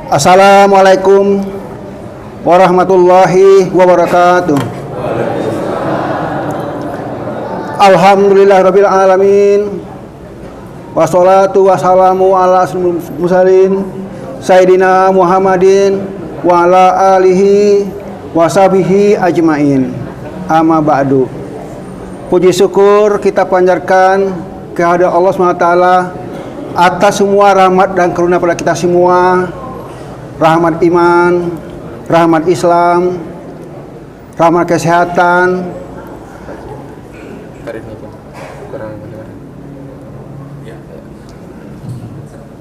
Assalamualaikum warahmatullahi wabarakatuh. Alhamdulillahirabbil alamin. Wassalatu wassalamu ala asyrofil mursalin Sayyidina Muhammadin wa ala alihi wa sahbihi ajmain. Amma ba'du. Puji syukur kita panjatkan kehadirat Allah SWT atas semua rahmat dan karunia pada kita semua. Rahmat iman, rahmat Islam, rahmat kesehatan,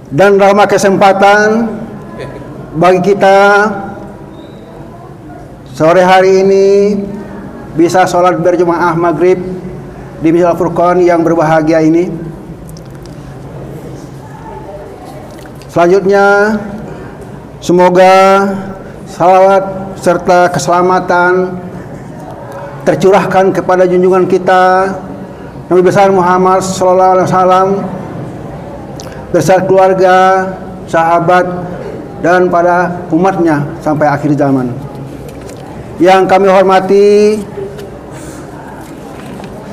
dan rahmat kesempatan bagi kita sore hari ini bisa sholat berjamaah maghrib di Masjid Al-Furqan yang berbahagia ini. Selanjutnya, semoga salawat serta keselamatan tercurahkan kepada junjungan kita Nabi besar Muhammad SAW beserta keluarga, sahabat, dan pada umatnya sampai akhir zaman. Yang kami hormati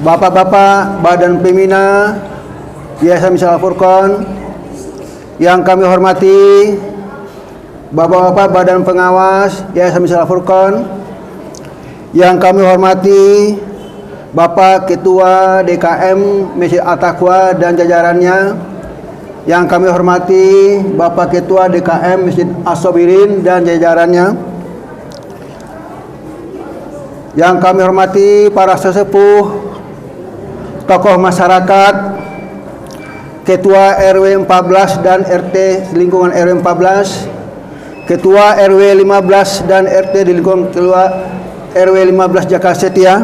Bapak-bapak Badan Pembina Yayasan Masjid Al-Furqan, yang kami hormati Bapak-bapak Badan Pengawas Yayasan Masjid Al-Furqan, yang kami hormati Bapak Ketua DKM Masjid At-Taqwa dan jajarannya, yang kami hormati Bapak Ketua DKM Masjid As-Sabirin dan jajarannya, yang kami hormati para sesepuh, tokoh masyarakat, Ketua RW 14 dan RT di lingkungan RW 14, Ketua RW 15 dan RT di lingkungan RW 15 Jakarta Setia,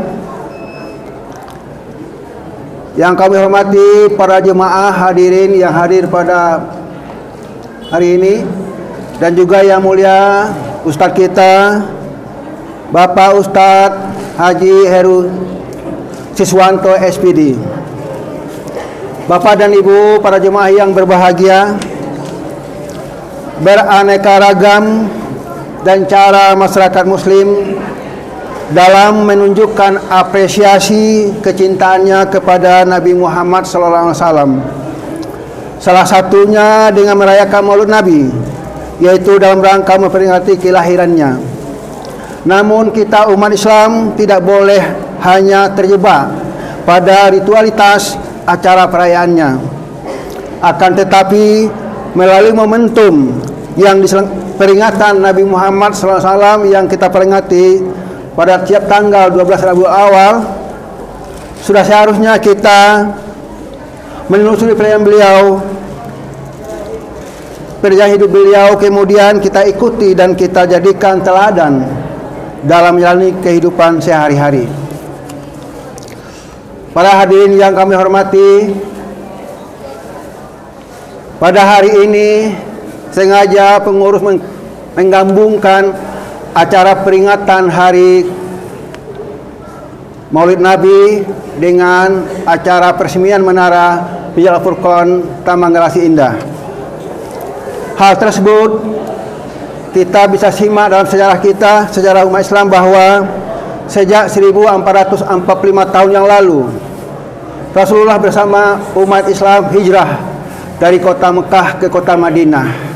yang kami hormati para jemaah hadirin yang hadir pada hari ini, dan juga yang mulia Ustadz kita Bapak Ustadz Haji Heru Siswanto SPD. Bapak dan Ibu para jemaah yang berbahagia, beraneka ragam dan cara masyarakat muslim dalam menunjukkan apresiasi kecintaannya kepada Nabi Muhammad SAW. Salah satunya dengan merayakan Maulid Nabi, yaitu dalam rangka memperingati kelahirannya. Namun kita umat Islam tidak boleh hanya terjebak pada ritualitas acara perayaannya. Akan tetapi melalui momentum yang peringatan Nabi Muhammad SAW yang kita peringati pada tiap tanggal 12 Rabiul Awal, sudah seharusnya kita menelusuri perjalanan beliau, perjalanan hidup beliau, kemudian kita ikuti dan kita jadikan teladan dalam menjalani kehidupan sehari-hari. Para hadirin yang kami hormati, pada hari ini sengaja pengurus menggabungkan acara peringatan hari Maulid Nabi dengan acara peresmian menara Masjid Al-Furqan Taman Gerasi Indah. Hal tersebut kita bisa simak dalam sejarah kita, sejarah umat Islam, bahwa sejak 1445 tahun yang lalu Rasulullah bersama umat Islam hijrah dari kota Mekah ke kota Madinah.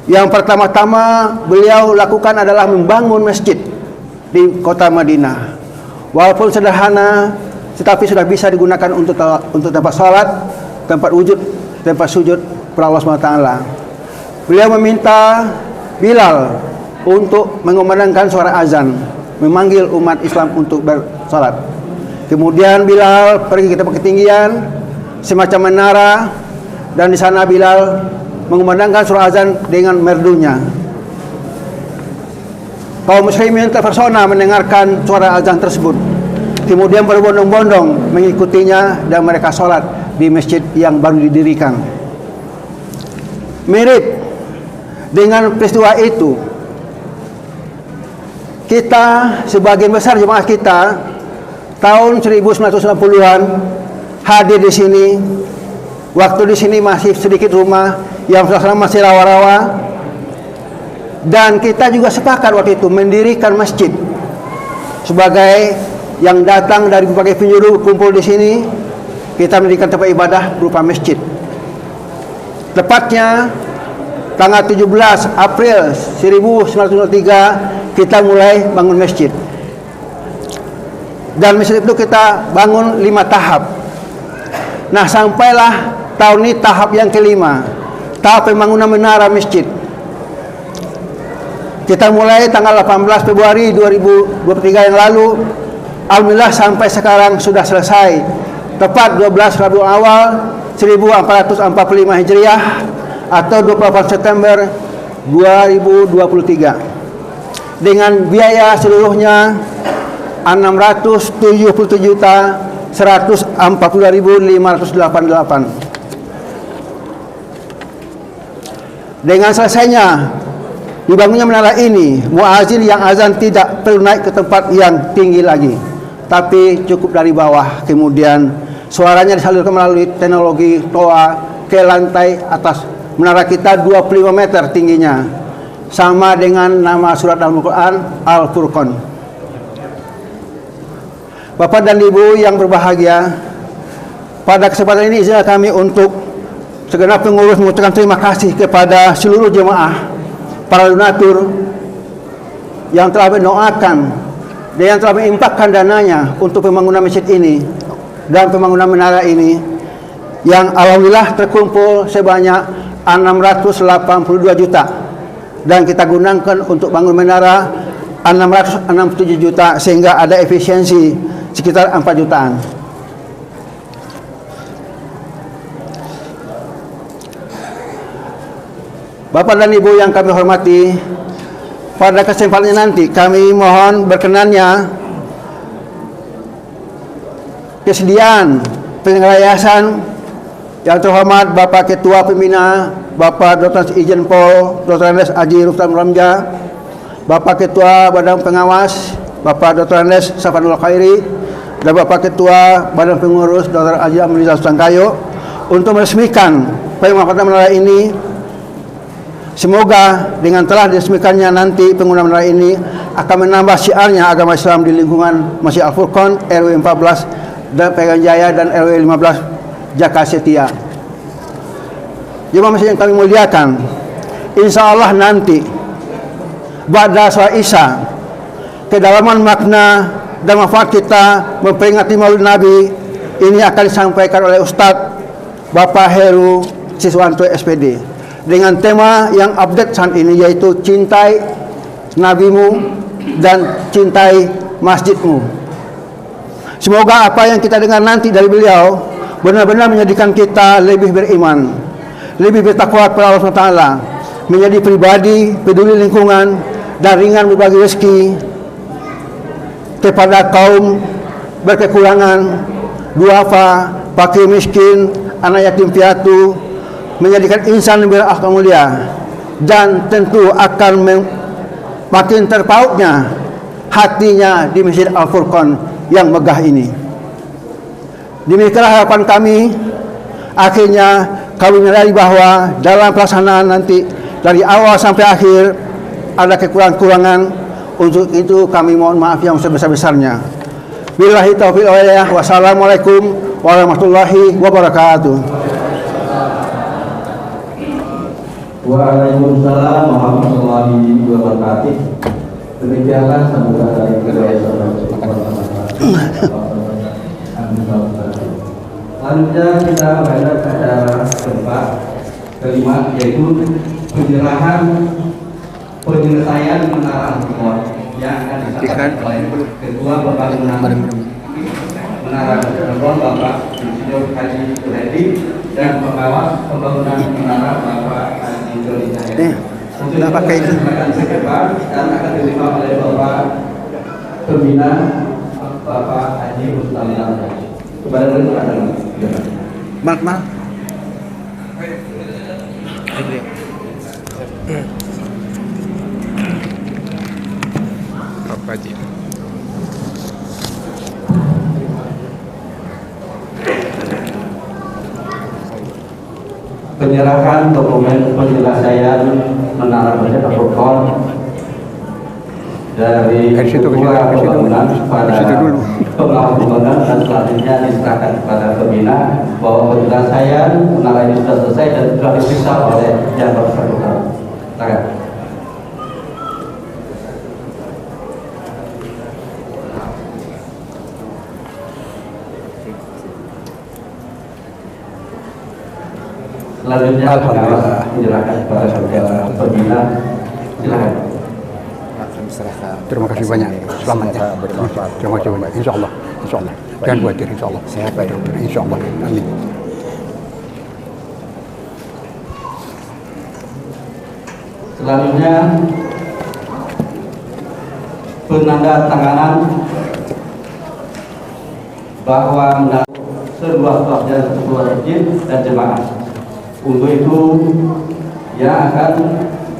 Yang pertama-tama beliau lakukan adalah membangun masjid di kota Madinah. Walaupun sederhana, tetapi sudah bisa digunakan untuk tempat salat, tempat wujud, tempat sujud kepada Allah SWT. Beliau meminta Bilal untuk mengumandangkan suara azan, memanggil umat Islam untuk bersalat. Kemudian Bilal pergi ke tempat ketinggian semacam menara, dan di sana Bilal mengumandangkan suara azan dengan merdunya. Kaum muslimin terpesona mendengarkan suara azan tersebut. Kemudian berbondong-bondong mengikutinya dan mereka sholat di masjid yang baru didirikan. Mirip dengan peristiwa itu, kita sebagian besar jemaah kita tahun 1990-an hadir di sini. Waktu di sini masih sedikit rumah yang suasana masih rawa-rawa. Dan kita juga sepakat waktu itu mendirikan masjid. Sebagai yang datang dari berbagai penjuru kumpul di sini, kita mendirikan tempat ibadah berupa masjid. Tepatnya tanggal 17 April 1903 kita mulai bangun masjid. Dan masjid itu kita bangun 5 tahap. Nah, sampailah tahun ini tahap yang kelima, tahap pembangunan menara masjid. Kita mulai tanggal 18 Februari 2023 yang lalu. Alhamdulillah sampai sekarang sudah selesai. Tepat 12 Rabiul Awal 1445 Hijriah atau 28 September 2023. Dengan biaya seluruhnya 677.142.588. Dengan selesainya dibangunnya menara ini, muazin yang azan tidak perlu naik ke tempat yang tinggi lagi, tapi cukup dari bawah. Kemudian suaranya disalurkan melalui teknologi toa ke lantai atas menara kita 25 meter tingginya, sama dengan nama surat Al-Quran Al-Furqan. Bapak dan Ibu yang berbahagia, pada kesempatan ini izinkan kami untuk segenap pengurus mengucapkan terima kasih kepada seluruh jemaah, para donatur yang telah mendoakan dan yang telah menginfakkan dananya untuk pembangunan masjid ini dan pembangunan menara ini, yang alhamdulillah terkumpul sebanyak 682 juta, dan kita gunakan untuk bangun menara 667 juta, sehingga ada efisiensi sekitar 4 jutaan. Bapak dan Ibu yang kami hormati, pada kesempatan nanti kami mohon berkenannya kesediaan penyelenggara yayasan yang terhormat Bapak Ketua Pembina Bapak Dr. Ijen Pol Dr. Andes Haji Rustam Ramja, Bapak Ketua Badan Pengawas Bapak Dr. Andes Safanul Khairi, dan Bapak Ketua Badan Pengurus Dr. Haji Amrizal Sangkayo untuk meresmikan pemanfaatan menara ini. Semoga dengan telah diresmikannya nanti penggunaan menara ini akan menambah syiarnya agama Islam di lingkungan Masjid Al-Furqan RW 14 dan Pegang Jaya dan RW 15 Jakarta Setia. Jemaah masjid yang kami muliakan, insya Allah nanti ba'da sholat Isya, kedalaman makna dan manfaat kita memperingati Maulid Nabi ini akan disampaikan oleh Ustadz Bapak Heru Siswanto SPD dengan tema yang update saat ini, yaitu cintai nabimu dan cintai masjidmu. Semoga apa yang kita dengar nanti dari beliau benar-benar menjadikan kita lebih beriman, lebih bertakwa kepada Allah SWT, menjadi pribadi peduli lingkungan dan ringan berbagi rezeki kepada kaum berkekurangan, duafa, fakir miskin, anak yatim piatu, menjadikan insan yang berakhlak mulia, dan tentu akan makin terpautnya hatinya di Masjid Al-Furqan yang megah ini. Demikianlah harapan kami. Akhirnya kami menyadari bahwa dalam pelaksanaan nanti dari awal sampai akhir ada kekurangan-kurangan. Untuk itu kami mohon maaf yang sebesar-besarnya. Billahi taufiq wal hidayah. Wassalamualaikum warahmatullahi wabarakatuh. Waalaikumsalam warahmatullahi wabarakatuh. Demikianlah sambutan dari Ketua Selanjutnya kita menghadap acara keempat, kelima, yaitu penyelesaian menara Al-Furqan yang akan disampaikan oleh Ketua Pembangunan Menara Al-Furqan Bapak Insinyur Haji Suhedi dan pengawas pembangunan menara Bapak Haji Joni Cahaya. Untuk pakai itu akan disebarkan dan akan diterima oleh Bapak Pembina Bapak Haji Rustam Ramja. Kepada beliau adalah Mak. Apa aja? Penyerahan dokumen penyelesaian Menara Masjid Al-Furqan dari kedua pembangunan pada pengawas pembangunan dan selanjutnya diserahkan kepada pembina bahwa penyelesaian menara ini sudah selesai dan sudah diperiksa oleh yang bersangkutan. Silakan. Selanjutnya pengawas menyerahkan kepada pembina. Silakan. Terima kasih banyak. Selamat ya. Terima kasih banyak. Insya Allah. Insya Allah. Jangan khawatir. Insya Allah. Sehat Pak. Insya Allah. Amin. Selanjutnya penandatanganan bahwa seluas-luasnya sebuah masjid dan jemaah. Untuk itu yang akan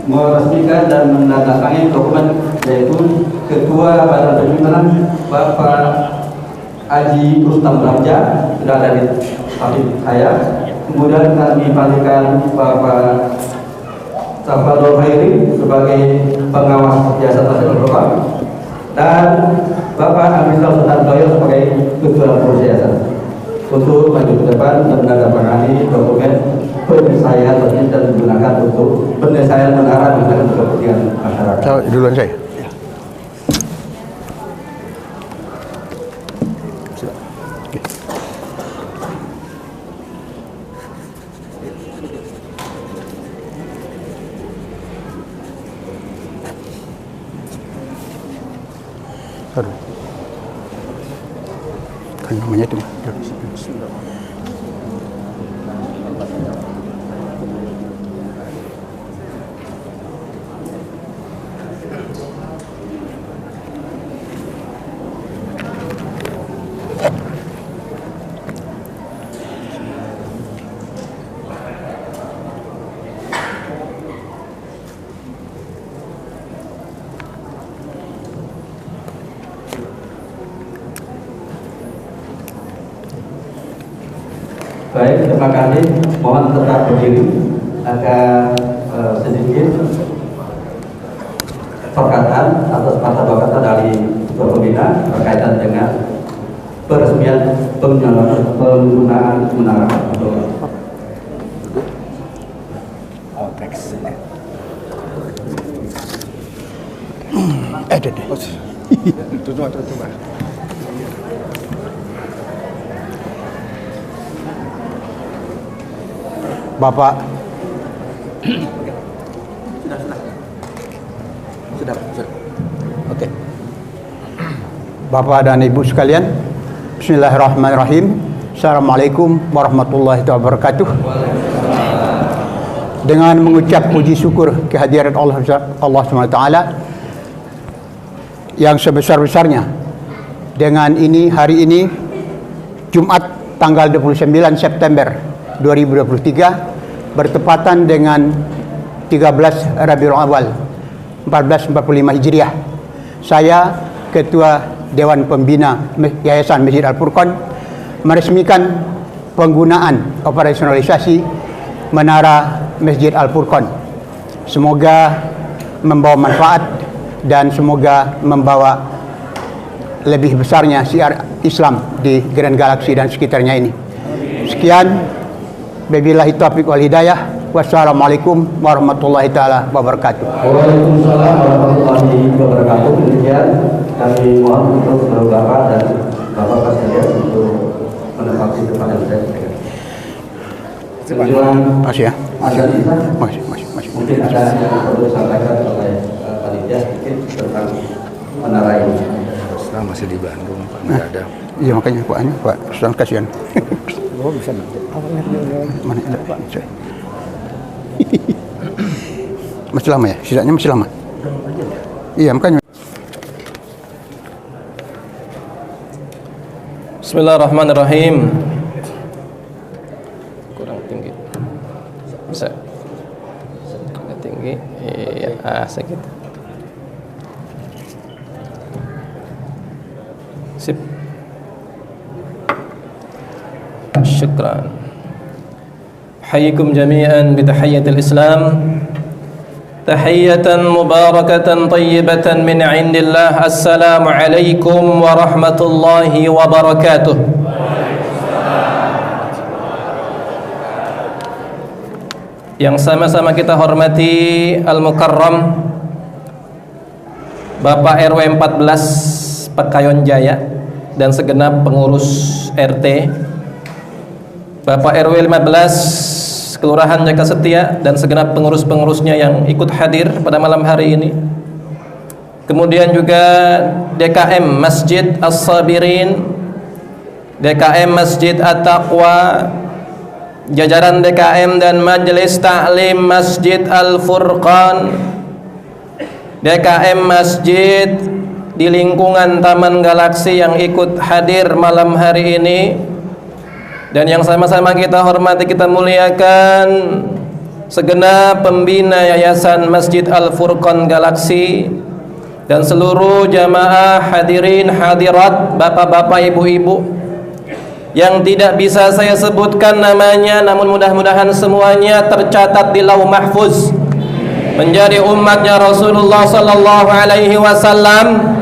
meresmikan dan menandatangani dokumen yaitu Ketua Badan Pembinaan Bapak Haji Rustam Ramja sudah ada di samping saya. Kemudian kami panggilkan Bapak Safadul Khairi sebagai pengawas jasa Masjid Al-Furqan dan Bapak Amisal Sutantoyo sebagai Ketua Proses untuk maju ke depan dan menandatangani dokumen penyelesaian masjid dan digunakan untuk penyelesaian menara dengan kepentingan masyarakat. Duluan saya. Aduh. Kan namanya itu. Baik, terima kasih. Mohon tetap berdiri agar sedikit perkataan atau sepatah kata dari pembina berkaitan dengan peresmian penggunaan menara Al-Furqan. Bapak Sudah. Oke. Bapak dan Ibu sekalian, Bismillahirrahmanirrahim. Assalamualaikum warahmatullahi wabarakatuh. Dengan mengucap puji syukur kehadiran Allah SWT yang sebesar-besarnya, dengan hari ini Jumat tanggal 29 September 2023 bertepatan dengan 13 Rabiul Awal 1445 Hijriah. Saya Ketua Dewan Pembina Yayasan Masjid Al-Furqan meresmikan penggunaan operasionalisasi menara Masjid Al-Furqan. Semoga membawa manfaat dan semoga membawa lebih besarnya syiar Islam di Grand Galaxy dan sekitarnya ini. Sekian, wabillahi taufiq wal hidayah. Wassalamualaikum warahmatullahi taala wabarakatuh. Waalaikumsalam warahmatullahi wabarakatuh. Demikian kami mohon untuk Bapak dan Bapak sekalian untuk menempati tempat yang saya. Masih ya? Masih. Mungkin ada yang perlu disampaikan oleh panitia sedikit tentang menara ini. Setelah masih di Bandung, Pak, nggak ada. Iya, makanya Pak Ustaz kasihan. Oh, bisa nanti. Mana ada Pak? Masih lama ya? Sisanya masih lama? Iya, makanya. Bismillahirrahmanirrahim. Kurang tinggi. Bisa. Kurang tinggi. Iya, segitu. Sip. Syukran. Hayyikum jami'an bitahiyatil Islam. Tahiyatan mubarakatan tayyibatan min indillah. Assalamualaikum warahmatullahi wabarakatuh. Yang sama-sama kita hormati Al-Mukarram Bapak RW 14 Pekayon Jaya dan segenap pengurus RT, Bapak RW 15 Kelurahan Jaka Setia dan segenap pengurus-pengurusnya yang ikut hadir pada malam hari ini. Kemudian juga DKM Masjid As-Sabirin, DKM Masjid At-Taqwa, jajaran DKM dan Majelis Ta'lim Masjid Al-Furqan, DKM Masjid di lingkungan Taman Galaksi yang ikut hadir malam hari ini, dan yang sama-sama kita hormati, kita muliakan segenap pembina Yayasan Masjid Al-Furqan Galaksi dan seluruh jamaah hadirin hadirat, bapak-bapak, ibu-ibu yang tidak bisa saya sebutkan namanya, namun mudah-mudahan semuanya tercatat di Lauh Mahfuz menjadi umatnya Rasulullah sallallahu alaihi wasallam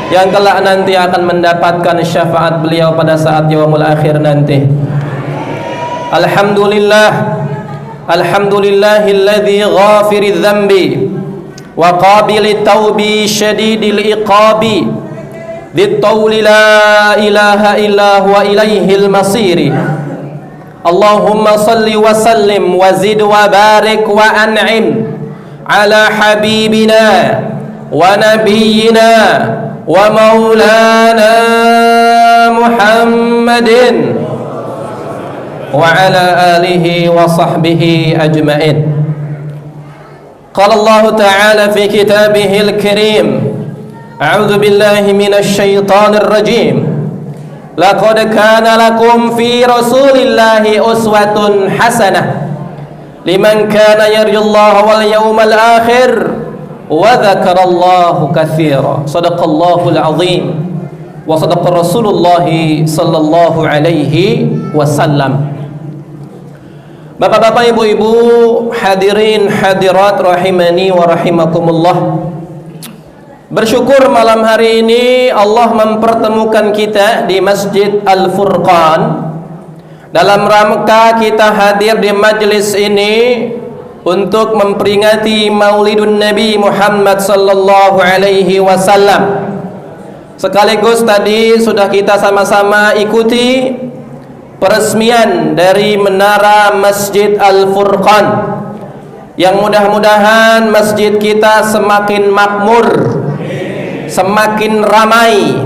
yang kelak nanti akan mendapatkan syafaat beliau pada saat yaumul akhir nanti. Alhamdulillahilladzi ghafiriz dzambi wa qabilit taubi syadidil iqabi dzit-tauli la ilaha illa huwa ilaihil masiri. Allahumma salli wa sallim wa zid wa barik wa an'im ala habibina wa nabiyyina wa maulana Muhammadin wa ala alihi wa sahbihi ajma'in. Qala Allah ta'ala fi kitabihil karim, a'udzu billahi minasy syaithanir rajim. Laqad kana lakum fi rasulillahi uswatun hasanah liman kana yarjullaha wal yawmal akhir wa dzakarallaha katsira. Shadaqallahul azim wa sadaqa Rasulullah sallallahu alaihi wasallam. Bapak-bapak, ibu-ibu, hadirin hadirat rahimani wa rahimakumullah. Bersyukur malam hari ini Allah mempertemukan kita di Masjid Al-Furqan dalam rangka kita hadir di majelis ini untuk memperingati Maulidun Nabi Muhammad sallallahu alaihi wasallam. Sekaligus tadi sudah kita sama-sama ikuti peresmian dari menara Masjid Al-Furqan yang mudah-mudahan masjid kita semakin makmur, semakin ramai,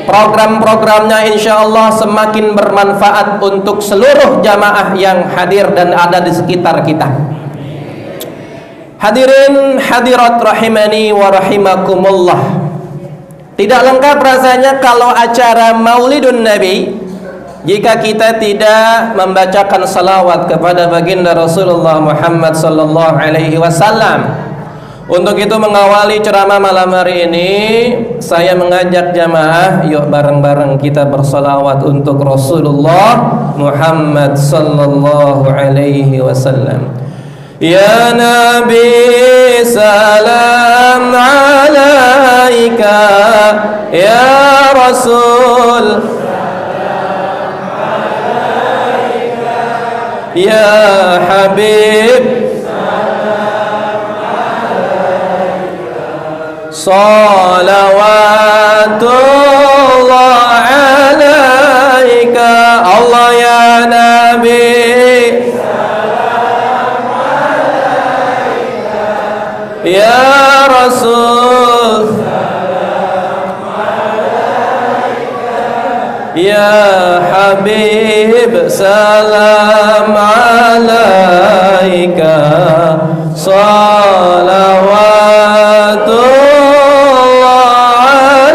program-programnya insya Allah semakin bermanfaat untuk seluruh jamaah yang hadir dan ada di sekitar kita. Hadirin hadirat rahimani wa rahimakumullah. Tidak lengkap rasanya kalau acara Maulidun Nabi jika kita tidak membacakan salawat kepada baginda Rasulullah Muhammad sallallahu alaihi wasallam. Untuk itu mengawali ceramah malam hari ini, saya mengajak jamaah, yuk bareng-bareng kita bersalawat untuk Rasulullah Muhammad sallallahu alaihi wasallam. Ya Nabi salam alaika, ya Rasul ya Habib salawatullah alaika. Allah ya Nabi ya Rasul ya Habib salam alaika salawatullah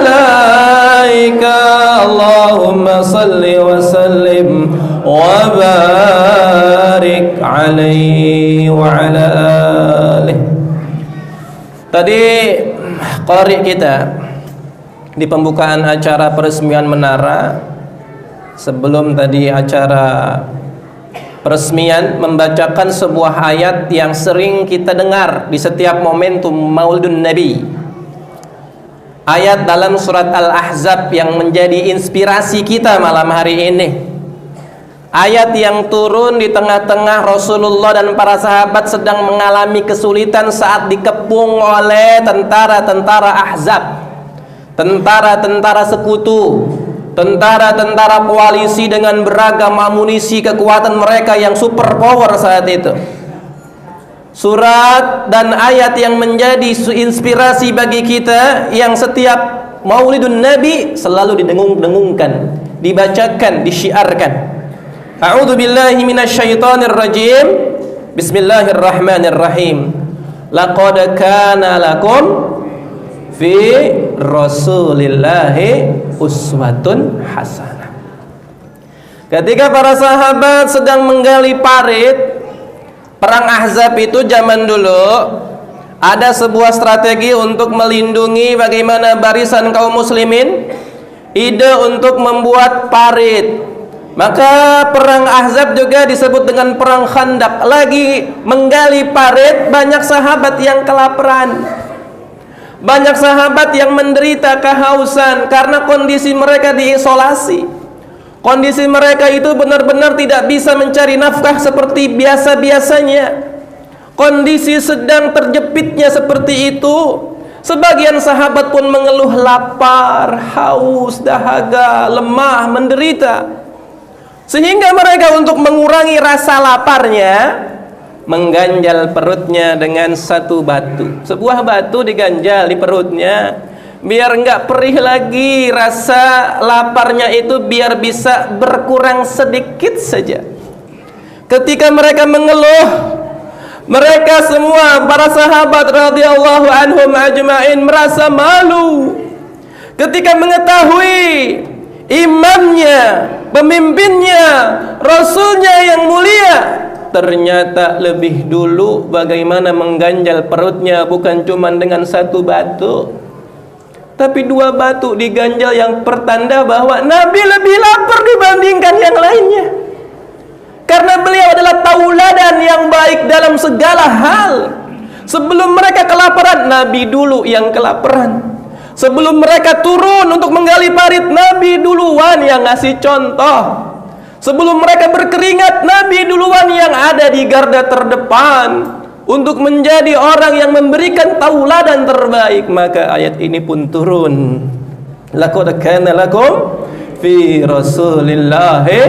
alaika. Allahumma salli wa sallim wa barik alaihi wa ala alihi. Tadi qari kita di pembukaan acara peresmian menara, sebelum tadi acara peresmian membacakan sebuah ayat yang sering kita dengar di setiap momentum Maulidun Nabi. Ayat dalam surat Al-Ahzab yang menjadi inspirasi kita malam hari ini. Ayat yang turun di tengah-tengah Rasulullah dan para sahabat sedang mengalami kesulitan saat dikepung oleh tentara-tentara Ahzab, tentara-tentara sekutu, tentara-tentara koalisi dengan beragam amunisi kekuatan mereka yang super power saat itu. Surat dan ayat yang menjadi inspirasi bagi kita yang setiap Maulidun Nabi selalu didengung-dengungkan, dibacakan, disyiarkan. A'udzu billahi minasyaitonir rajim. Bismillahirrahmanirrahim. Laqad kana lakum fi Rasulillahi uswatun hasanah. Ketika para sahabat sedang menggali parit perang Ahzab itu zaman dulu, ada sebuah strategi untuk melindungi bagaimana barisan kaum muslimin, ide untuk membuat parit. Maka perang Ahzab juga disebut dengan perang Khandaq. Lagi menggali parit, banyak sahabat yang kelaparan, banyak sahabat yang menderita kehausan karena kondisi mereka diisolasi. Kondisi mereka itu benar-benar tidak bisa mencari nafkah seperti biasa-biasanya. Kondisi sedang terjepitnya seperti itu. Sebagian sahabat pun mengeluh lapar, haus, dahaga, lemah, menderita. Sehingga mereka untuk mengurangi rasa laparnya mengganjal perutnya dengan satu batu. Sebuah batu diganjal di perutnya biar enggak perih lagi rasa laparnya itu, biar bisa berkurang sedikit saja. Ketika mereka mengeluh, mereka semua para sahabat radhiyallahu anhum ajma'in merasa malu ketika mengetahui imamnya, pemimpinnya, rasulnya yang mulia ternyata lebih dulu bagaimana mengganjal perutnya bukan cuma dengan satu batu, tapi dua batu diganjal, yang pertanda bahwa Nabi lebih lapar dibandingkan yang lainnya. Karena beliau adalah tauladan yang baik dalam segala hal. Sebelum mereka kelaparan, Nabi dulu yang kelaparan. Sebelum mereka turun untuk menggali parit, Nabi duluan yang ngasih contoh. Sebelum mereka berkeringat, Nabi duluan yang ada di garda terdepan untuk menjadi orang yang memberikan tauladan terbaik. Maka ayat ini pun turun. Laqad kana lakum fi Rasulillahi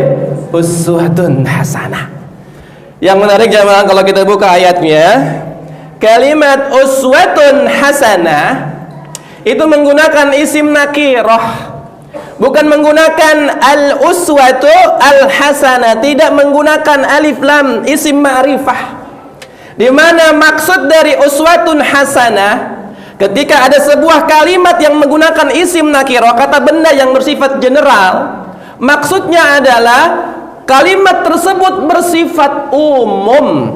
uswatun hasanah. Yang menarik jemaah, kalau kita buka ayatnya, kalimat uswatun hasanah itu menggunakan isim nakirah, bukan menggunakan al-uswatu al-hasanah, tidak menggunakan alif lam isim ma'rifah. Di mana maksud dari uswatun hasanah, ketika ada sebuah kalimat yang menggunakan isim nakirah, kata benda yang bersifat general, maksudnya adalah kalimat tersebut bersifat umum,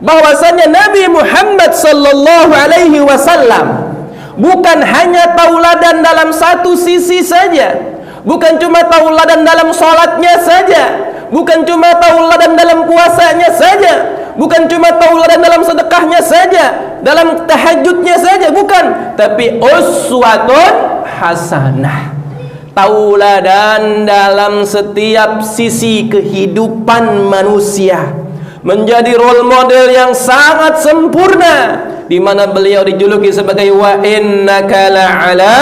bahwasanya Nabi Muhammad sallallahu alaihi wasallam bukan hanya tauladan dalam satu sisi saja, bukan cuma tauladan dalam sholatnya saja, bukan cuma tauladan dalam puasanya saja, bukan cuma tauladan dalam sedekahnya saja, dalam tahajudnya saja, bukan, tapi uswatun hasanah, tauladan dalam setiap sisi kehidupan manusia, menjadi role model yang sangat sempurna, di mana beliau dijuluki sebagai wa innaka la'ala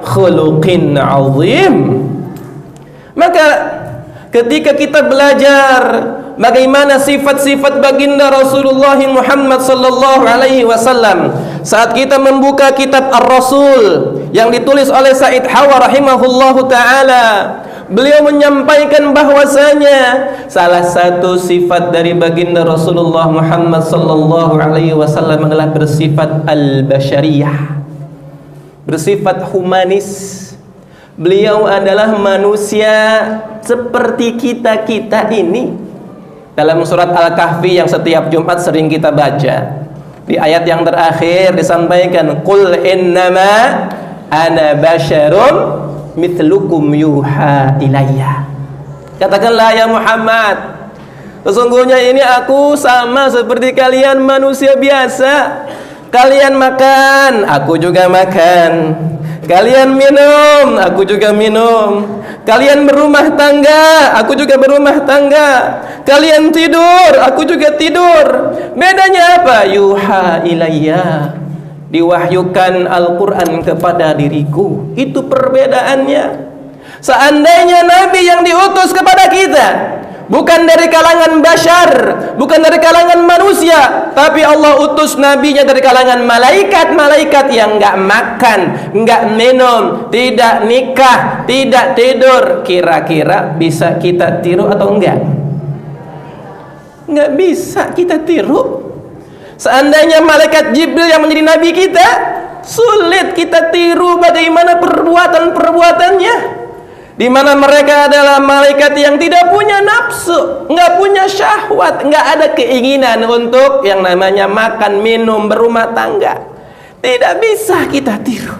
khuluqin azim. Maka ketika kita belajar bagaimana sifat-sifat baginda Rasulullah Muhammad sallallahu alaihi wasallam, saat kita membuka kitab Ar-Rasul yang ditulis oleh Said Hawa rahimahullahu taala, beliau menyampaikan bahwasanya salah satu sifat dari baginda Rasulullah Muhammad sallallahu alaihi wasallam adalah bersifat al-basyariyah, bersifat humanis. Beliau adalah manusia seperti kita-kita ini. Dalam surat Al-Kahfi yang setiap Jumat sering kita baca, di ayat yang terakhir disampaikan, qul innama ana basyarum mithlukum yuha ilayya. Katakanlah ya Muhammad, Sesungguhnya ini aku sama seperti kalian manusia biasa. Kalian makan, aku juga makan. Kalian minum, aku juga minum. Kalian berumah tangga, aku juga berumah tangga. Kalian tidur, aku juga tidur. Bedanya apa? Yuha ilayya, diwahyukan Al-Quran kepada diriku. Itu perbedaannya. Seandainya Nabi yang diutus kepada kita bukan dari kalangan bashar, bukan dari kalangan manusia, tapi Allah utus nabinya dari kalangan malaikat-malaikat yang enggak makan, enggak minum, tidak nikah, tidak tidur. Kira-kira bisa kita tiru atau enggak? Enggak bisa kita tiru. Seandainya malaikat Jibril yang menjadi nabi kita, sulit kita tiru bagaimana perbuatan-perbuatannya. Di mana mereka adalah malaikat yang tidak punya nafsu, nggak punya syahwat, nggak ada keinginan untuk yang namanya makan, minum, berumah tangga. Tidak bisa kita tiru.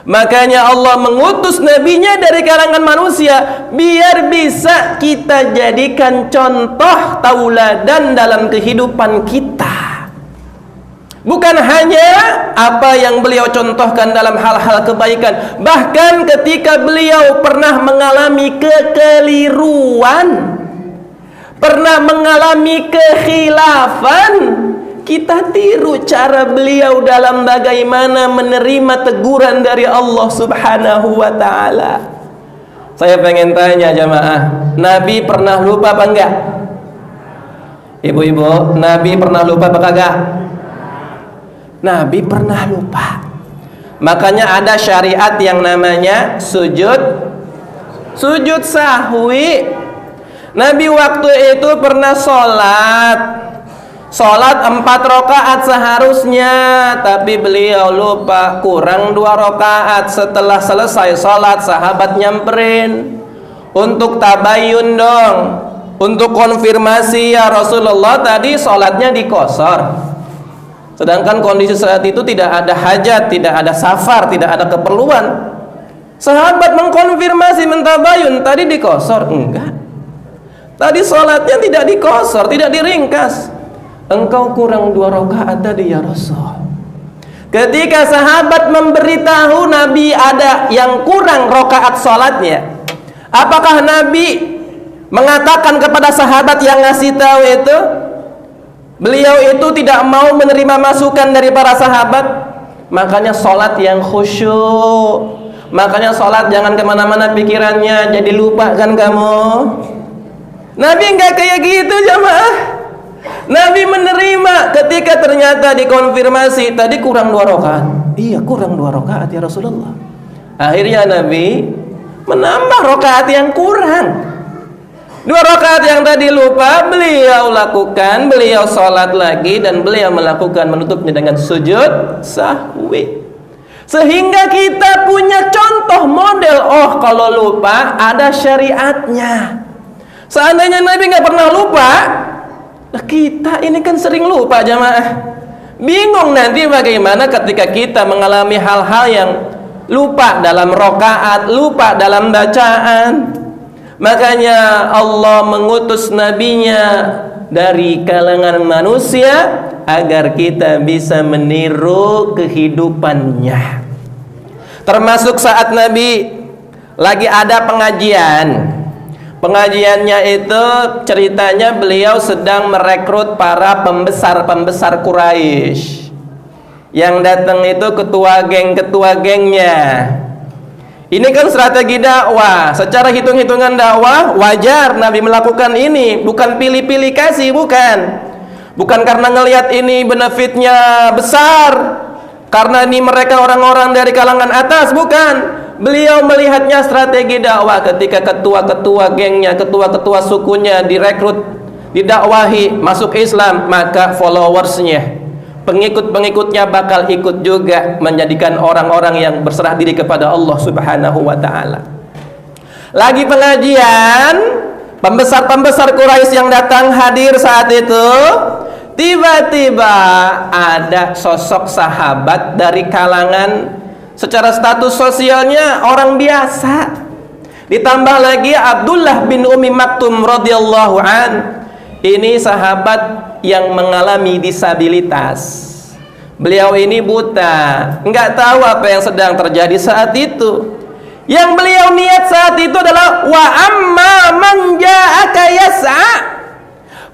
Makanya Allah mengutus nabinya dari kalangan manusia biar bisa kita jadikan contoh tauladan dalam kehidupan kita. Bukan hanya apa yang beliau contohkan dalam hal-hal kebaikan, bahkan ketika beliau pernah mengalami kekeliruan, pernah mengalami kekhilafan, kita tiru cara beliau dalam bagaimana menerima teguran dari Allah Subhanahu wa ta'ala. Saya pengen tanya jamaah, Nabi pernah lupa apa enggak? Ibu-ibu, Nabi pernah lupa apa kagak? Nabi pernah lupa. Makanya ada syariat yang namanya sujud sahwi. Nabi waktu itu pernah sholat 4 rakaat seharusnya, tapi beliau lupa, kurang 2 rakaat. Setelah selesai sholat, sahabat nyamperin untuk tabayun dong, untuk konfirmasi, ya Rasulullah tadi sholatnya dikosor. Sedangkan kondisi saat itu tidak ada hajat, tidak ada safar, tidak ada keperluan. Sahabat mengkonfirmasi, mentabayun, tadi dikosor? Enggak. Tadi sholatnya tidak dikosor, tidak diringkas. Engkau kurang 2 rakaat tadi ya Rasul. Ketika sahabat memberitahu Nabi ada yang kurang rakaat sholatnya, apakah Nabi mengatakan kepada sahabat yang ngasih tahu itu, beliau itu tidak mau menerima masukan dari para sahabat? Makanya sholat yang khusyuk, makanya sholat jangan kemana-mana pikirannya, jadi lupa kan kamu. Nabi enggak kayak gitu jamaah. Nabi menerima ketika ternyata dikonfirmasi tadi kurang 2 rakaat. Iya kurang 2 rakaat ya Rasulullah. Akhirnya Nabi menambah rakaat yang kurang. 2 rakaat yang tadi lupa beliau lakukan, beliau sholat lagi dan beliau melakukan menutupnya dengan sujud sahwi. Sehingga kita punya contoh model. Oh, kalau lupa ada syariatnya. Seandainya Nabi nggak pernah lupa, kita ini kan sering lupa jamaah. Bingung nanti bagaimana ketika kita mengalami hal-hal yang lupa dalam rakaat, lupa dalam bacaan. Makanya Allah mengutus nabinya dari kalangan manusia agar kita bisa meniru kehidupannya. Termasuk saat Nabi lagi ada pengajian. Pengajiannya itu ceritanya beliau sedang merekrut para pembesar-pembesar Quraisy. Yang datang itu ketua gengnya. Ini kan strategi dakwah. Secara hitung-hitungan dakwah wajar Nabi melakukan ini, bukan pilih-pilih kasih, bukan karena ngelihat ini benefitnya besar, karena ini mereka orang-orang dari kalangan atas, bukan. Beliau melihatnya strategi dakwah. Ketika ketua-ketua gengnya, ketua-ketua sukunya direkrut, didakwahi masuk Islam, maka followersnya, pengikut-pengikutnya bakal ikut juga menjadikan orang-orang yang berserah diri kepada Allah Subhanahu wa ta'ala. Lagi pengajian, pembesar-pembesar Quraisy yang datang hadir saat itu, tiba-tiba ada sosok sahabat dari kalangan secara status sosialnya orang biasa. Ditambah lagi Abdullah bin Umi Maktum radhiyallahu an, Ini sahabat yang mengalami disabilitas. Beliau ini buta, nggak tahu apa yang sedang terjadi saat itu. Yang beliau niat saat itu adalah wa amma man ja'aka yas'a.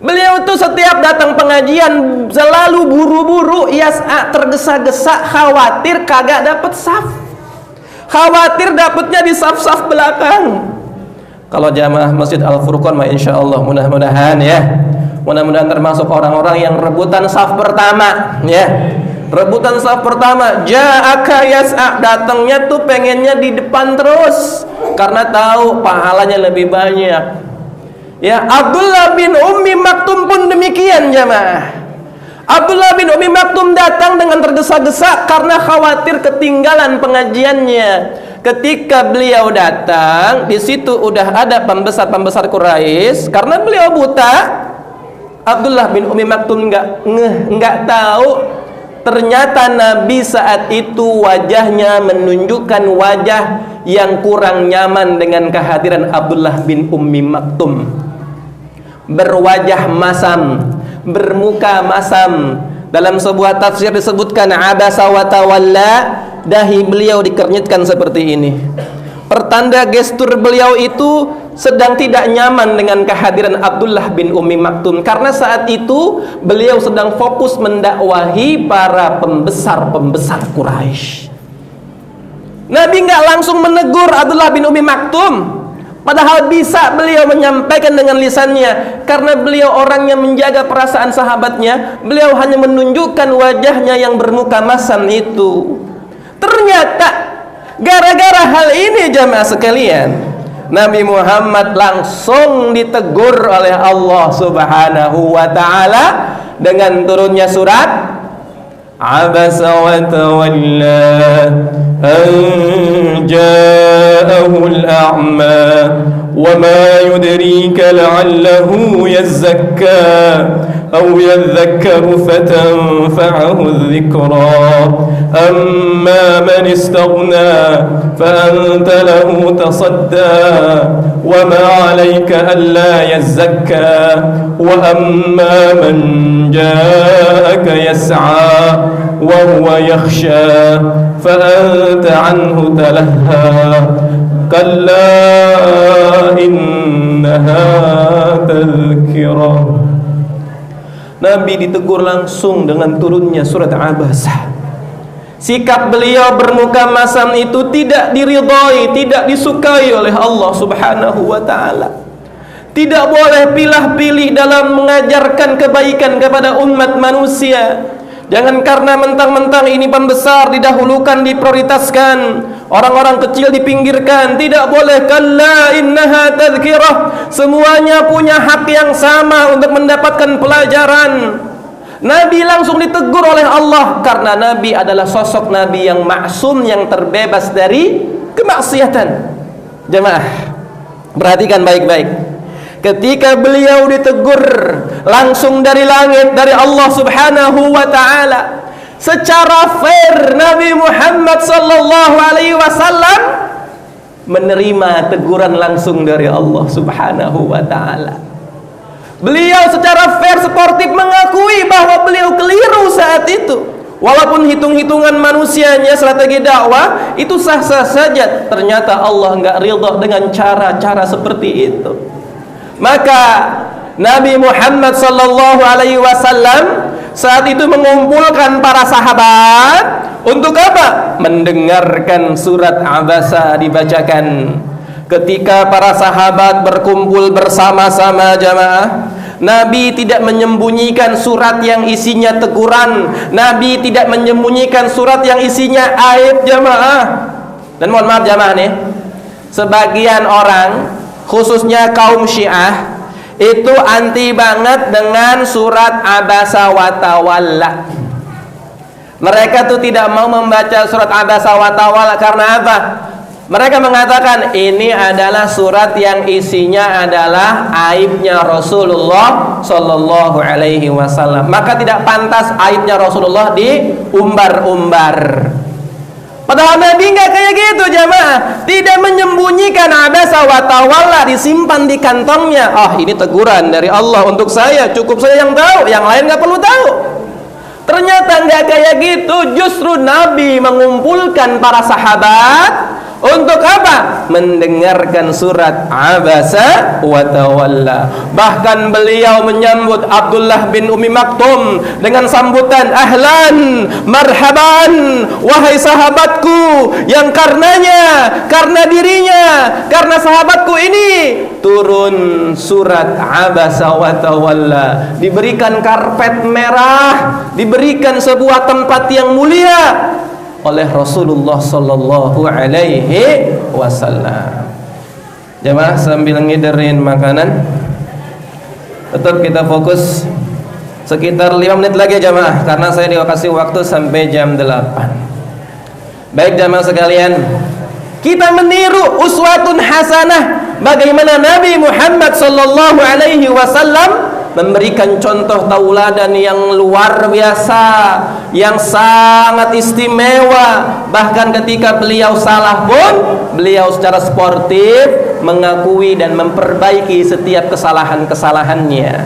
Beliau itu setiap datang pengajian selalu buru-buru, yas'a, tergesa-gesa, khawatir kagak dapat saf. Khawatir dapatnya di saf-saf belakang. Kalau jamaah Masjid Al-Furqan mah insyaallah mudah-mudahan ya. Mudah-mudahan termasuk orang-orang yang rebutan saf pertama ya. Rebutan saf pertama, ja'aka yas'a, datangnya tuh pengennya di depan terus karena tahu pahalanya lebih banyak. Ya, Abdullah bin Ummi Maktum pun demikian jamaah. Abdullah bin Ummi Maktum datang dengan tergesa-gesa karena khawatir ketinggalan pengajiannya. Ketika beliau datang, di situ udah ada pembesar-pembesar Quraisy. Karena beliau buta, Abdullah bin Ummi Maktum nggak tahu. Ternyata Nabi saat itu wajahnya menunjukkan wajah yang kurang nyaman dengan kehadiran Abdullah bin Ummi Maktum. Berwajah masam, bermuka masam. Dalam sebuah tafsir disebutkan abasa wa tawalla, dahi beliau dikernyitkan seperti ini. Pertanda gestur beliau itu sedang tidak nyaman dengan kehadiran Abdullah bin Ummi Maktum, karena saat itu beliau sedang fokus mendakwahi para pembesar-pembesar Quraisy. Nabi nggak langsung menegur Abdullah bin Ummi Maktum, padahal bisa beliau menyampaikan dengan lisannya, karena beliau orang yang menjaga perasaan sahabatnya. Beliau hanya menunjukkan wajahnya yang bermuka masam itu. Ternyata gara-gara hal ini jamaah sekalian, Nabi Muhammad langsung ditegur oleh Allah Subhanahu wa ta'ala dengan turunnya surat Abasa wa tawalla an ja'ahu al-a'ma wa ma yudrika la'allahu yazzakka aw yadhakkaru fatanfa'ahu adh-dhikra amma man istaghna fa anta lahu tasadda wa ma 'alayka alla yazzakka wa amma man ja'aka yas'a wa huwa yakhsha fa anta 'anhu talahha kalla innaha tadhkirah. Nabi ditegur langsung dengan turunnya surat Abasa. Sikap beliau bermuka masam itu tidak diridhai, tidak disukai oleh Allah Subhanahu wa ta'ala. Tidak boleh pilah-pilih dalam mengajarkan kebaikan kepada umat manusia. Jangan karena mentang-mentang ini pembesar didahulukan, diprioritaskan, orang-orang kecil dipinggirkan. Tidak boleh. Kalla innaha tadhkirah. Semuanya punya hak yang sama untuk mendapatkan pelajaran. Nabi langsung ditegur oleh Allah karena Nabi adalah sosok Nabi yang maksum, yang terbebas dari kemaksiatan. Jemaah, perhatikan baik-baik. Ketika beliau ditegur langsung dari langit, dari Allah Subhanahu wa ta'ala, secara fair Nabi Muhammad sallallahu alaihi wasallam menerima teguran langsung dari Allah Subhanahu wa ta'ala. Beliau secara fair, sportif mengakui bahwa beliau keliru saat itu. Walaupun hitung-hitungan manusianya, strategi dakwah itu sah-sah saja, ternyata Allah nggak ridha dengan cara-cara seperti itu. Maka Nabi Muhammad sallallahu alaihi wasallam saat itu mengumpulkan para sahabat untuk apa? Mendengarkan surat Abasa dibacakan. Ketika para sahabat berkumpul bersama-sama jamaah, Nabi tidak menyembunyikan surat yang isinya teguran. Nabi tidak menyembunyikan surat yang isinya aib jamaah. Dan mohon maaf jamaah nih, sebagian orang khususnya kaum Syiah itu anti banget dengan surat Abasa wa Tawalla. Mereka tuh tidak mau membaca surat Abasa wa Tawalla karena apa? Mereka mengatakan ini adalah surat yang isinya adalah aibnya Rasulullah Sallallahu Alaihi Wasallam. Maka tidak pantas aibnya Rasulullah diumbar-umbar. Padahal Nabi nggak kayak gitu jamaah, tidak menyembunyikan disembunyikan abasa wa tawalla, disimpan di kantongnya. Ini teguran dari Allah untuk saya, cukup saya yang tahu, yang lain nggak perlu tahu. Ternyata nggak kayak gitu. Justru Nabi mengumpulkan para sahabat untuk apa? Mendengarkan surat Abasa wa Tawalla. Bahkan beliau menyambut Abdullah bin Umi Maktum dengan sambutan ahlan, marhaban, wahai sahabatku yang karenanya, karena dirinya, karena sahabatku ini turun surat Abasa wa Tawalla. Diberikan karpet merah, diberikan sebuah tempat yang mulia oleh Rasulullah sallallahu alaihi wasallam. Jemaah sambil ngiderin makanan, tetap kita fokus sekitar 5 menit lagi jemaah, karena saya dikasih waktu sampai jam 8. Baik jemaah sekalian, kita meniru uswatun hasanah bagaimana Nabi Muhammad sallallahu alaihi wasallam memberikan contoh tauladan yang luar biasa, yang sangat istimewa. Bahkan ketika beliau salah pun, beliau secara sportif mengakui dan memperbaiki setiap kesalahan-kesalahannya.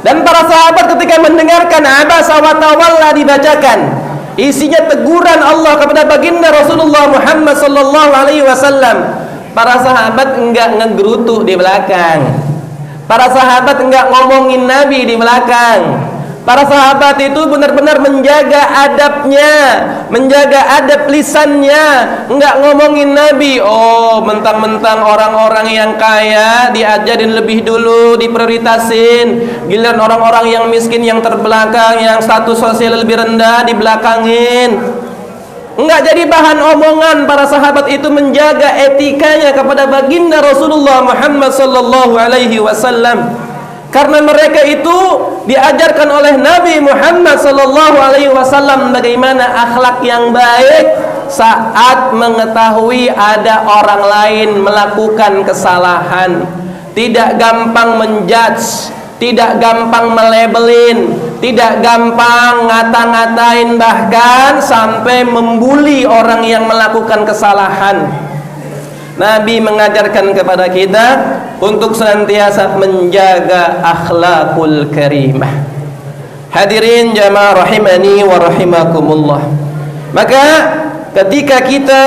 Dan para sahabat ketika mendengarkan Abasa wa Tawalla dibacakan, isinya teguran Allah kepada baginda Rasulullah Muhammad sallallahu alaihi wasallam, para sahabat enggak ngegerutu di belakang. Para sahabat enggak ngomongin Nabi di belakang. Para sahabat itu benar-benar menjaga adabnya, menjaga adab lisannya, enggak ngomongin Nabi. Mentang-mentang orang-orang yang kaya diajarin lebih dulu, diprioritasin. Giliran orang-orang yang miskin, yang terbelakang, yang status sosial lebih rendah dibelakangin. Enggak jadi bahan omongan. Para sahabat itu menjaga etikanya kepada baginda Rasulullah Muhammad sallallahu alaihi wasallam, karena mereka itu diajarkan oleh Nabi Muhammad sallallahu alaihi wasallam bagaimana akhlak yang baik saat mengetahui ada orang lain melakukan kesalahan. Tidak gampang menjudge, tidak gampang melabelin, tidak gampang ngata-ngatain, bahkan sampai membuli orang yang melakukan kesalahan. Nabi mengajarkan kepada kita untuk senantiasa menjaga akhlakul karimah. Hadirin jamaah rahimani wa rahimakumullah. Maka ketika kita